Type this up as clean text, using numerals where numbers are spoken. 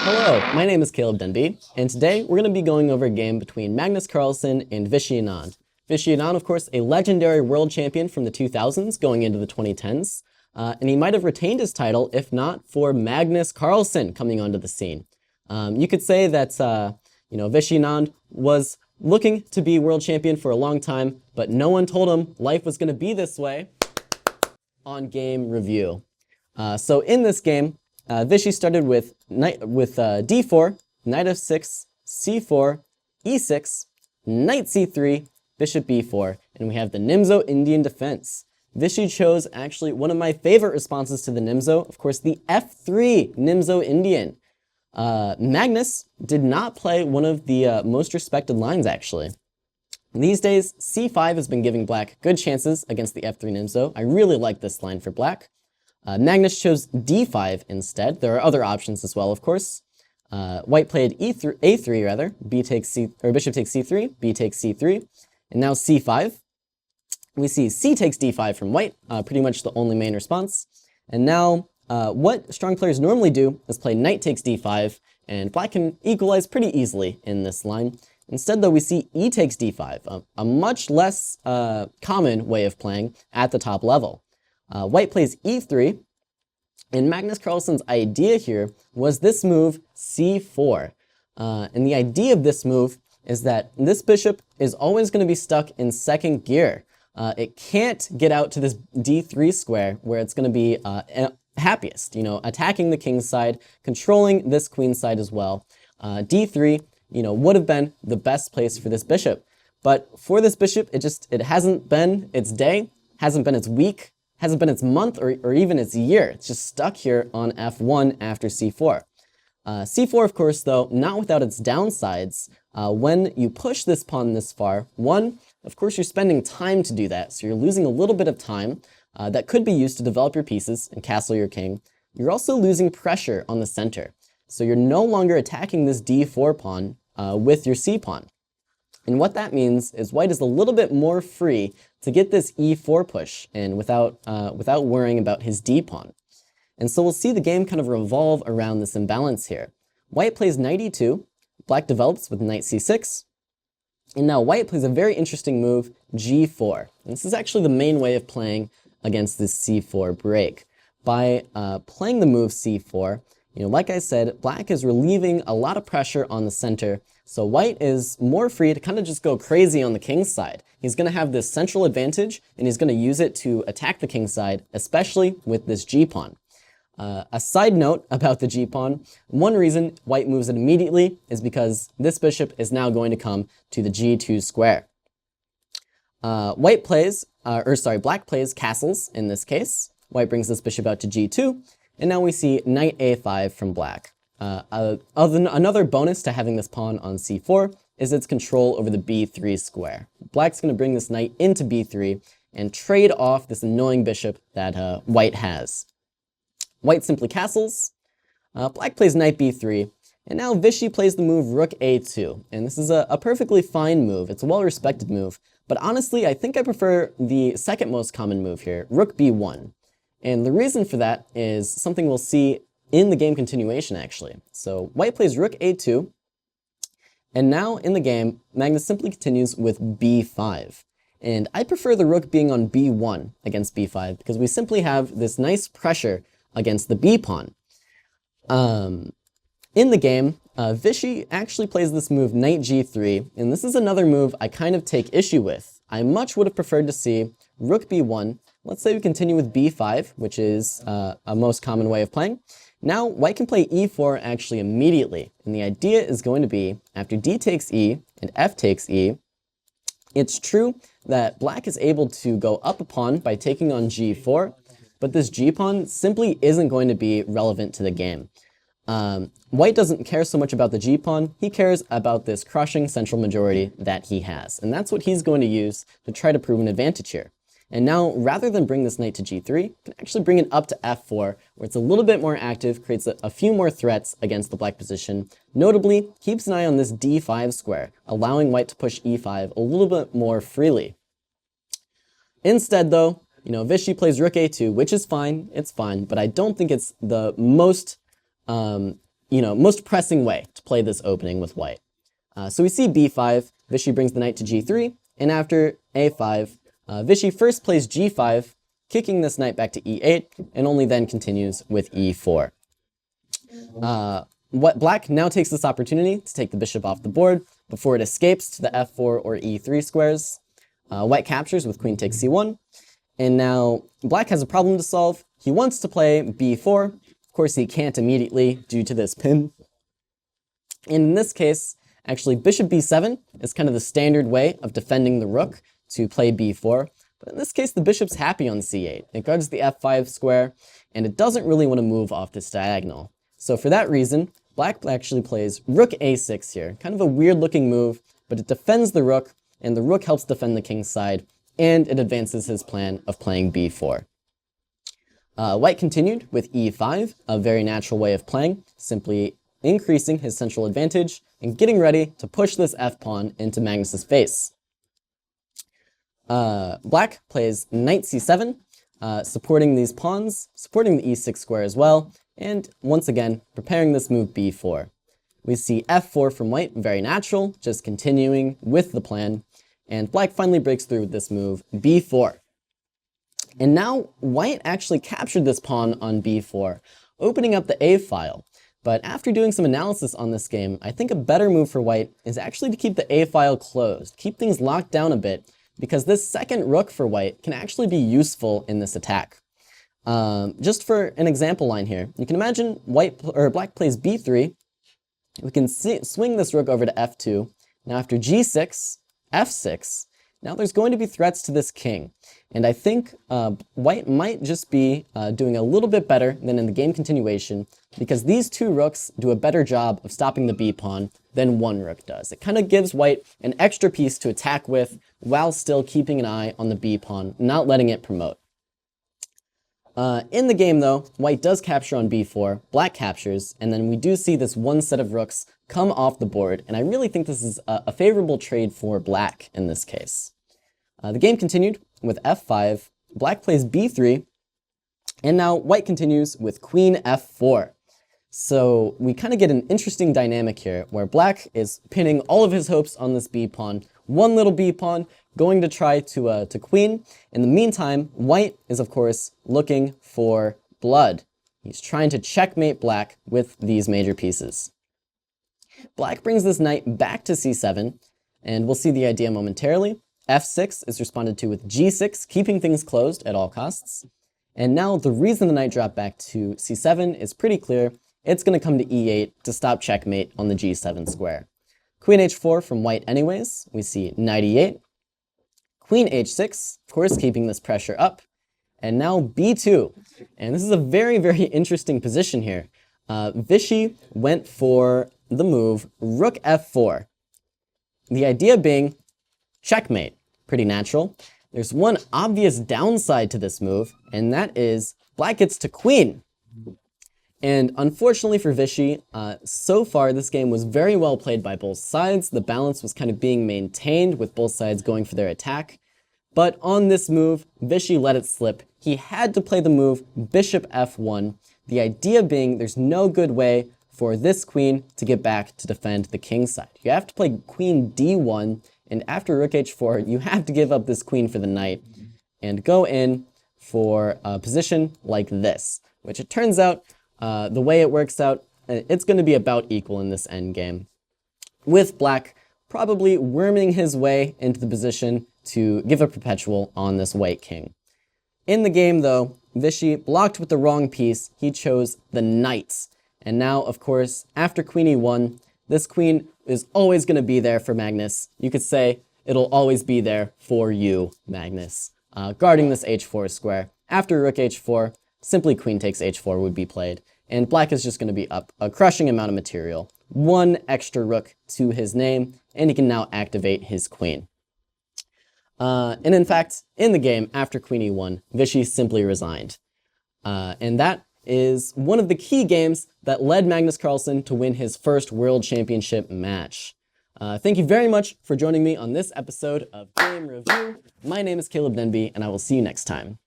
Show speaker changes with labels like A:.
A: Hello, my name is Caleb Denby, and today we're going to be going over a game between Magnus Carlsen and Viswanathan. Viswanathan, of course, a legendary world champion from the 2000s going into the 2010s, and he might have retained his title if not for Magnus Carlsen coming onto the scene. You could say that, Viswanathan was looking to be world champion for a long time, but no one told him life was going to be this way. On game review. So in this game, Vishy started with d4, knight f6, c4, e6, knight c3, bishop b4, and we have the Nimzo-Indian defense. Vishy chose actually one of my favorite responses to the Nimzo, of course the f3 Nimzo-Indian. Magnus did not play one of the most respected lines actually. These days, c5 has been giving black good chances against the f3 Nimzo. I really like this line for black. Magnus chose d5 instead. There are other options as well, of course. White played a3 rather. Bishop takes c3, b takes c3, and now c5. We see c takes d5 from white, pretty much the only main response. And now, what strong players normally do is play knight takes d5, and black can equalize pretty easily in this line. Instead, though, we see e takes d5, a much less common way of playing at the top level. White plays e3, and Magnus Carlsen's idea here was this move, c4. And the idea of this move is that this bishop is always going to be stuck in second gear. It can't get out to this d3 square where it's going to be happiest, attacking the king's side, controlling this queen's side as well. d3, would have been the best place for this bishop. But for this bishop, it hasn't been its day, hasn't been its week, hasn't been its month, or even its year. It's just stuck here on f1 after c4. c4, of course, though, not without its downsides. When you push this pawn this far, one, of course, you're spending time to do that, so you're losing a little bit of time that could be used to develop your pieces and castle your king. You're also losing pressure on the center, so you're no longer attacking this d4 pawn with your c pawn. And what that means is white is a little bit more free to get this e4 push and without worrying about his d pawn. And so we'll see the game kind of revolve around this imbalance here. White plays knight e2, black develops with knight c6, and now white plays a very interesting move, g4. And this is actually the main way of playing against this c4 break. By playing the move c4, like I said, black is relieving a lot of pressure on the center, so white is more free to kind of just go crazy on the king's side. He's going to have this central advantage, and he's going to use it to attack the king's side, especially with this g-pawn. A side note about the g-pawn, one reason white moves it immediately is because this bishop is now going to come to the g2 square. Black plays castles in this case. White brings this bishop out to g2, and now we see knight a5 from black. Another bonus to having this pawn on c4 is its control over the b3 square. Black's going to bring this knight into b3 and trade off this annoying bishop that white has. White simply castles. Black plays knight b3, and now Vishy plays the move rook a2. And this is a perfectly fine move. It's a well-respected move, but honestly, I think I prefer the second most common move here, rook b1. And the reason for that is something we'll see in the game continuation, actually. So white plays rook a2, and now in the game, Magnus simply continues with b5. And I prefer the rook being on b1 against b5 because we simply have this nice pressure against the b pawn. In the game, Vishy actually plays this move knight g3, and this is another move I kind of take issue with. I much would have preferred to see rook b1. Let's say we continue with b5, which is a most common way of playing. Now, white can play e4 actually immediately, and the idea is going to be, after d takes e and f takes e, it's true that black is able to go up a pawn by taking on g4, but this g-pawn simply isn't going to be relevant to the game. White doesn't care so much about the g-pawn, he cares about this crushing central majority that he has, and that's what he's going to use to try to prove an advantage here. And now, rather than bring this knight to g3, you can actually bring it up to f4, where it's a little bit more active, creates a few more threats against the black position. Notably, keeps an eye on this d5 square, allowing white to push e5 a little bit more freely. Instead, though, Vishy plays rook a2, which is fine, it's fine, but I don't think it's the most most pressing way to play this opening with white. So we see b5, Vishy brings the knight to g3, and after a5, Vishy first plays g5, kicking this knight back to e8, and only then continues with e4. Black now takes this opportunity to take the bishop off the board before it escapes to the f4 or e3 squares. White captures with queen takes c1, and now black has a problem to solve. He wants to play b4. Of course, he can't immediately due to this pin. In this case, actually, bishop b7 is kind of the standard way of defending the rook to play b4. But in this case, the bishop's happy on c8. It guards the f5 square, and it doesn't really want to move off this diagonal. So for that reason, black actually plays rook a6 here. Kind of a weird-looking move, but it defends the rook, and the rook helps defend the king's side, and it advances his plan of playing b4. White continued with e5, a very natural way of playing, simply increasing his central advantage and getting ready to push this f-pawn into Magnus's face. Black plays knight c7, supporting these pawns, supporting the e6 square as well, and once again, preparing this move b4. We see f4 from white, very natural, just continuing with the plan, and black finally breaks through with this move, b4. And now white actually captured this pawn on b4, opening up the a file. But after doing some analysis on this game, I think a better move for white is actually to keep the a file closed, keep things locked down a bit, because this second rook for white can actually be useful in this attack. Just for an example line here, you can imagine black plays b3. We can swing this rook over to f2. Now after g6, f6, now there's going to be threats to this king. And I think white might just be doing a little bit better than in the game continuation, because these two rooks do a better job of stopping the b-pawn than one rook does. It kind of gives white an extra piece to attack with while still keeping an eye on the b-pawn, not letting it promote. In the game though, white does capture on b4, black captures, and then we do see this one set of rooks come off the board, and I really think this is a favorable trade for black in this case. The game continued with f5, black plays b3, and now white continues with queen f4. So we kind of get an interesting dynamic here, where black is pinning all of his hopes on this b-pawn, one little b-pawn, going to try to queen. In the meantime, white is of course looking for blood. He's trying to checkmate black with these major pieces. Black brings this knight back to c7, and we'll see the idea momentarily. f6 is responded to with g6, keeping things closed at all costs. And now the reason the knight dropped back to c7 is pretty clear. It's going to come to e8 to stop checkmate on the g7 square. Queen h4 from white anyways. We see knight e8. Queen h6, of course, keeping this pressure up. And now b2. And this is a very, very interesting position here. Vishy went for the move rook f4. The idea being checkmate. Pretty natural. There's one obvious downside to this move, and that is black gets to queen. And unfortunately for Vishy, so far this game was very well played by both sides. The balance was kind of being maintained with both sides going for their attack. But on this move, Vishy let it slip. He had to play the move bishop f1. The idea being there's no good way for this queen to get back to defend the king's side. You have to play queen d1, and after rook h4, you have to give up this queen for the knight and go in for a position like this, which it turns out the way it works out, it's going to be about equal in this endgame, with black probably worming his way into the position to give a perpetual on this white king. In the game though, Vishy blocked with the wrong piece. He chose the knight. And now, of course, after queen e1, this queen is always going to be there for Magnus. You could say it'll always be there for you, Magnus, guarding this h4 square. After rook h4, simply queen takes h4 would be played, and black is just going to be up a crushing amount of material. One extra rook to his name, and he can now activate his queen. And in fact, in the game, after queen e1, Vishy simply resigned. And that is one of the key games that led Magnus Carlsen to win his first World Championship match. Thank you very much for joining me on this episode of Game Review. My name is Caleb Denby, and I will see you next time.